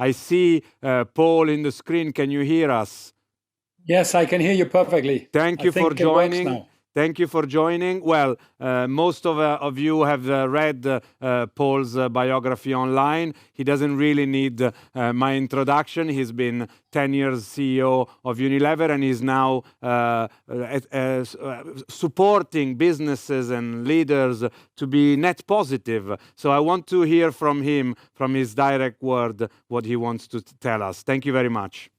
I see Paul in the screen. Can you hear us? Yes, I can hear you perfectly. Thank you for joining. Thank you for joining. Well, most of you have read Paul's biography online. He doesn't really need my introduction. He's been 10 years CEO of Unilever, and he's now supporting businesses and leaders to be net positive. So I want to hear from him, from his direct word, what he wants to tell us. Thank you very much.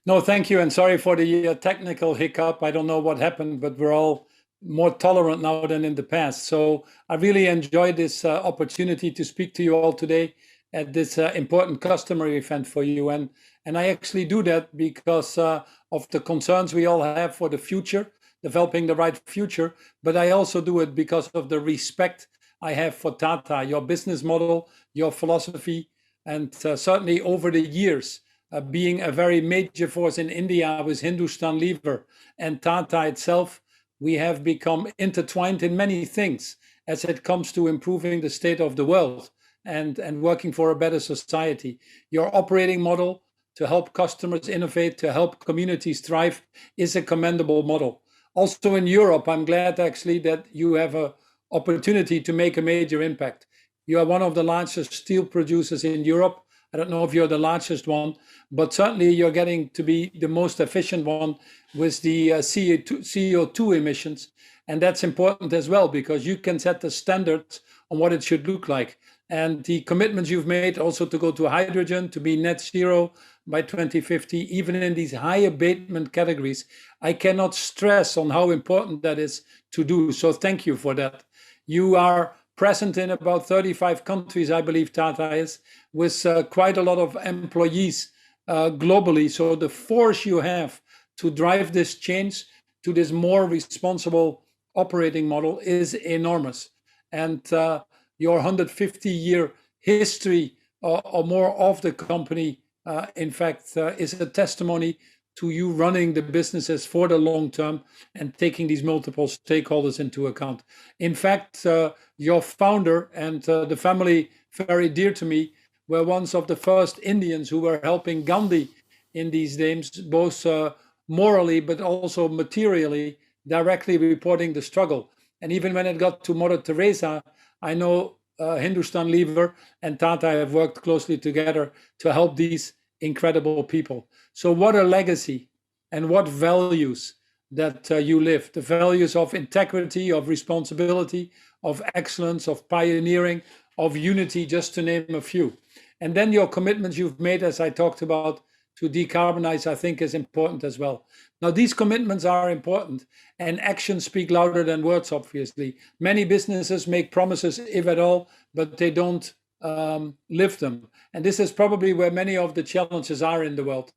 No, thank you, and sorry for the technical hiccup. I don't know what happened, but we're all more tolerant now than in the past. So I really enjoyed this opportunity to speak to you all today at this important customer event for you. And I actually do that because of the concerns we all have for the future, developing the right future. But I also do it because of the respect I have for Tata, your business model, your philosophy, and certainly over the years, being a very major force in India with Hindustan Lever and Tata itself, we have become intertwined in many things as it comes to improving the state of the world and working for a better society. Your operating model to help customers innovate, to help communities thrive, is a commendable model. Also in Europe, I'm glad actually that you have an opportunity to make a major impact. You are one of the largest steel producers in Europe. I don't know if you're the largest one, but certainly you're getting to be the most efficient one with the CO2 emissions. And that's important as well, because you can set the standards on what it should look like. And the commitments you've made also to go to hydrogen, to be net zero by 2050, even in these high abatement categories, I cannot stress on how important that is to do. So thank you for that. You are present in about 35 countries, I believe Tata is, with quite a lot of employees globally. So the force you have to drive this change to this more responsible operating model is enormous. And your 150-year history or more of the company, in fact, is a testimony to you running the businesses for the long term and taking these multiple stakeholders into account. In fact, your founder and the family very dear to me were ones of the first Indians who were helping Gandhi in these days, both morally but also materially, directly reporting the struggle. And even when it got to Mother Teresa, I know Hindustan Lever and Tata have worked closely together to help these incredible people. So what a legacy and what values that you live. The values of integrity, of responsibility, of excellence, of pioneering, of unity, just to name a few. And then your commitments you've made, as I talked about, to decarbonize, I think is important as well. Now, these commitments are important, and actions speak louder than words, obviously. Many businesses make promises, if at all, but they don't live them. And this is probably where many of the challenges are in the world.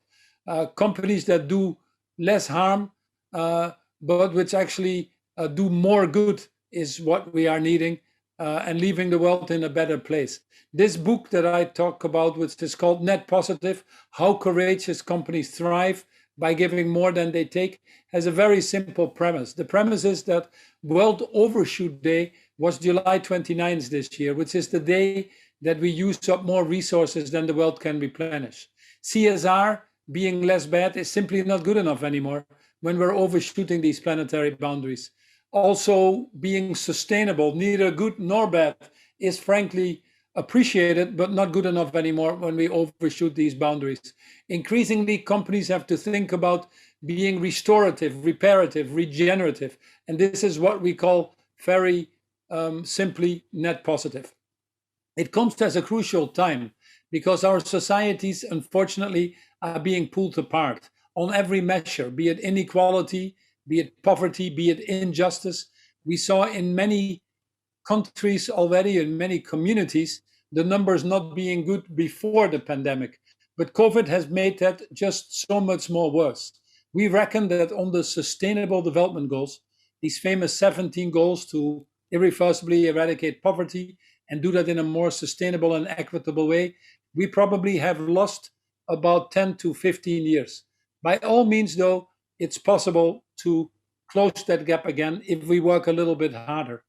Companies that do less harm, but which actually do more good is what we are needing, and leaving the world in a better place. This book that I talk about, which is called Net Positive, How Courageous Companies Thrive by Giving More Than They Take, has a very simple premise. The premise is that World Overshoot Day was July 29th this year, which is the day that we use up more resources than the world can replenish. CSR, being less bad, is simply not good enough anymore when we're overshooting these planetary boundaries. Also, being sustainable, neither good nor bad, is frankly appreciated, but not good enough anymore when we overshoot these boundaries. Increasingly, companies have to think about being restorative, reparative, regenerative. And this is what we call very simply net positive. It comes as a crucial time because our societies, unfortunately, are being pulled apart on every measure, be it inequality, be it poverty, be it injustice. We saw in many countries already, in many communities, the numbers not being good before the pandemic. But COVID has made that just so much more worse. We reckon that on the Sustainable Development Goals, these famous 17 goals to irreversibly eradicate poverty and do that in a more sustainable and equitable way, we probably have lost about 10 to 15 years. By all means, though, it's possible to close that gap again if we work a little bit harder.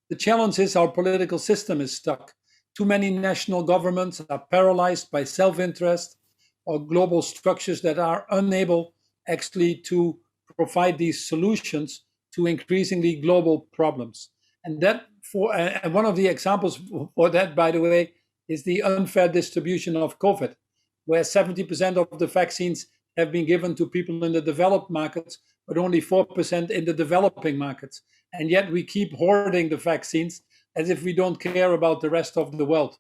The challenge is our political system is stuck. Too many national governments are paralyzed by self-interest or global structures that are unable actually to provide these solutions to increasingly global problems. And one of the examples for that, by the way, is the unfair distribution of COVID, where 70% of the vaccines have been given to people in the developed markets, but only 4% in the developing markets. And yet we keep hoarding the vaccines as if we don't care about the rest of the world.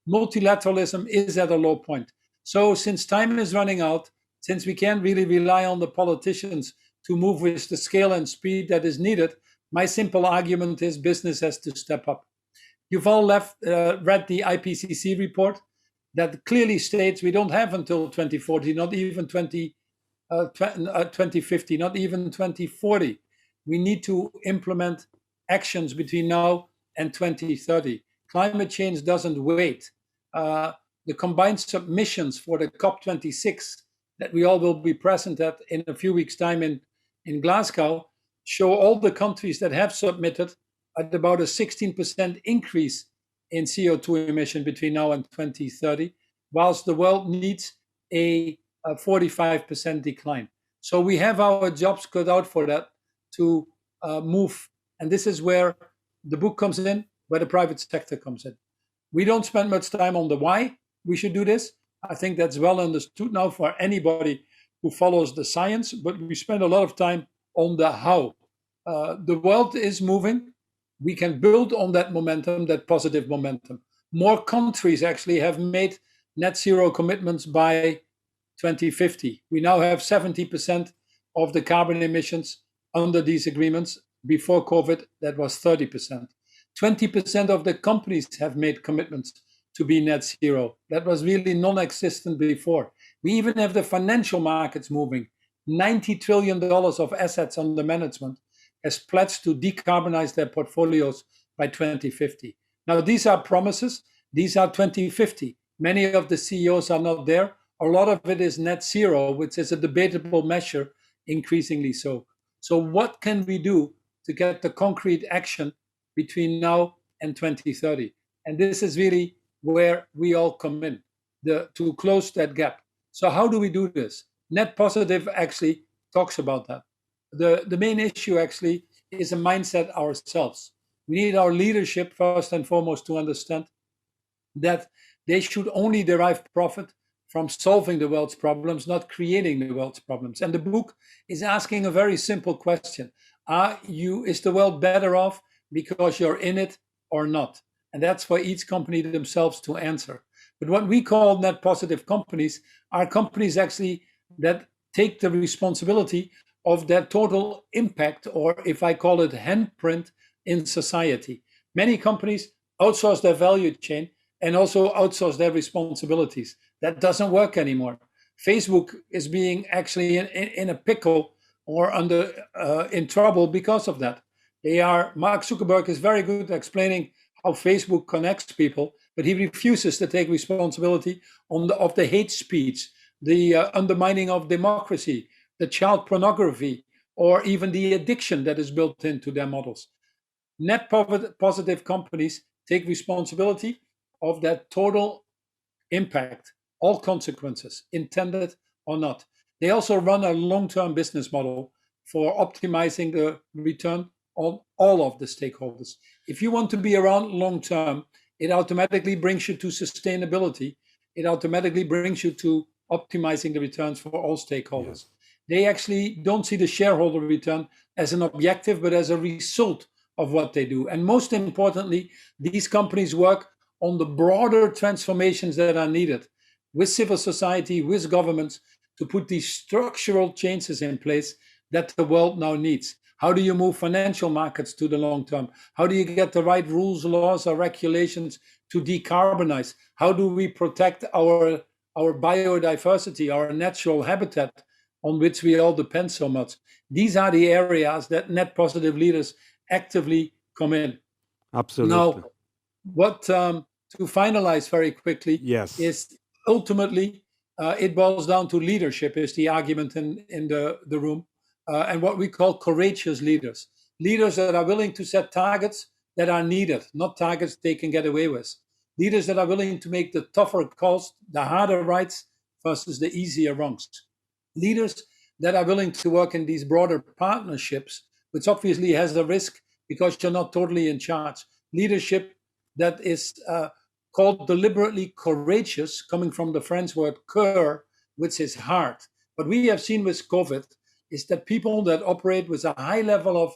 Multilateralism is at a low point. So since time is running out, since we can't really rely on the politicians to move with the scale and speed that is needed, my simple argument is business has to step up. You've all read the IPCC report that clearly states we don't have until 2040, not even 2050, not even 2040. We need to implement actions between now and 2030. Climate change doesn't wait. The combined submissions for the COP26 that we all will be present at in a few weeks' time in Glasgow show all the countries that have submitted at about a 16% increase in CO2 emission between now and 2030, whilst the world needs a 45% decline. So we have our jobs cut out for that to move. And this is where the book comes in, where the private sector comes in. We don't spend much time on the why we should do this. I think that's well understood now for anybody who follows the science, but we spend a lot of time on the how. The world is moving. We can build on that momentum, that positive momentum. More countries actually have made net zero commitments by 2050. We now have 70% of the carbon emissions under these agreements. Before COVID, that was 30%. 20% of the companies have made commitments to be net zero. That was really non-existent before. We even have the financial markets moving. $90 trillion of assets under management has pledged to decarbonize their portfolios by 2050. Now, these are promises. These are 2050. Many of the CEOs are not there. A lot of it is net zero, which is a debatable measure, increasingly so. So what can we do to get the concrete action between now and 2030? And this is really where we all come in, to close that gap. So how do we do this? Net Positive actually talks about that. The main issue actually is a mindset ourselves. We need our leadership first and foremost to understand that they should only derive profit from solving the world's problems, not creating the world's problems. And the book is asking a very simple question. Is the world better off because you're in it or not? And that's for each company themselves to answer. But what we call net positive companies are companies actually that take the responsibility of their total impact, or if I call it handprint, in society. Many companies outsource their value chain and also outsource their responsibilities. That doesn't work anymore. Facebook is being actually in a pickle or in trouble because of that. Mark Zuckerberg is very good at explaining how Facebook connects people, but he refuses to take responsibility of the hate speech, the undermining of democracy, the child pornography, or even the addiction that is built into their models. Net positive companies take responsibility of that total impact, all consequences, intended or not. They also run a long-term business model for optimizing the return on all of the stakeholders. If you want to be around long-term, it automatically brings you to sustainability. It automatically brings you to optimizing the returns for all stakeholders. Yes. They actually don't see the shareholder return as an objective, but as a result of what they do. And most importantly, these companies work on the broader transformations that are needed with civil society, with governments, to put these structural changes in place that the world now needs. How do you move financial markets to the long term? How do you get the right rules, laws, or regulations to decarbonize? How do we protect our biodiversity, our natural habitat on which we all depend so much? These are the areas that net positive leaders actively come in. Absolutely. Now, what to finalize very quickly is ultimately it boils down to leadership is the argument in the room, and what we call courageous leaders. Leaders that are willing to set targets that are needed, not targets they can get away with. leaders that are willing to make the tougher calls, the harder rights versus the easier wrongs. Leaders that are willing to work in these broader partnerships, which obviously has a risk because you're not totally in charge. Leadership that is called deliberately courageous, coming from the French word cœur, which is heart. What we have seen with COVID is that people that operate with a high level of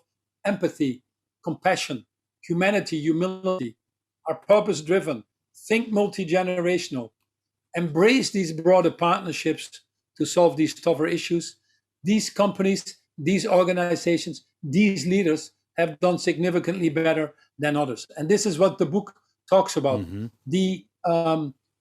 empathy, compassion, humanity, humility, are purpose-driven, think multi-generational, embrace these broader partnerships to solve these tougher issues. These companies, these organizations, these leaders have done significantly better than others. And this is what the book talks about. Mm-hmm. The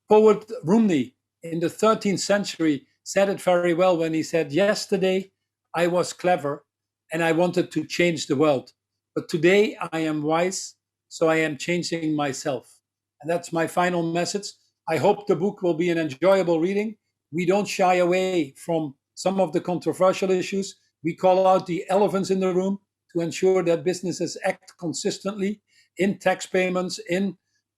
poet Rumi in the 13th century said it very well when he said, yesterday I was clever and I wanted to change the world. But today I am wise, so I am changing myself. And that's my final message. I hope the book will be an enjoyable reading. We don't shy away from some of the controversial issues. We call out the elephants in the room to ensure that businesses act consistently in tax payments, in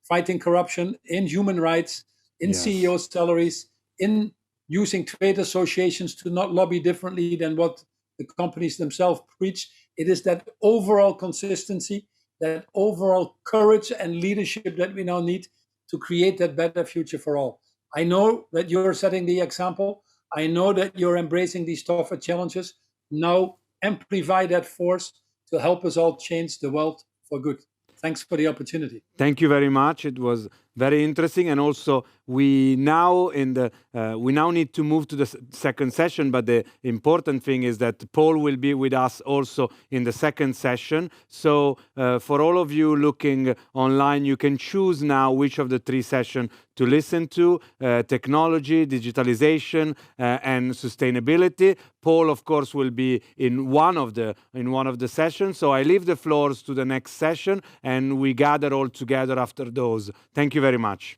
fighting corruption, in human rights, in CEO salaries, in using trade associations to not lobby differently than what the companies themselves preach. It is that overall consistency, that overall courage and leadership that we now need to create that better future for all. I know that you're setting the example. I know that you're embracing these tougher challenges. Now amplify that force to help us all change the world for good. Thanks for the opportunity. Thank you very much. It was very interesting, and also we now need to move to the second session. But the important thing is that Paul will be with us also in the second session. So for all of you looking online, you can choose now which of the three sessions to listen to: technology, digitalization, and sustainability. Paul, of course, will be in one of the sessions. So I leave the floors to the next session, and we gather all together after those. Thank you very much.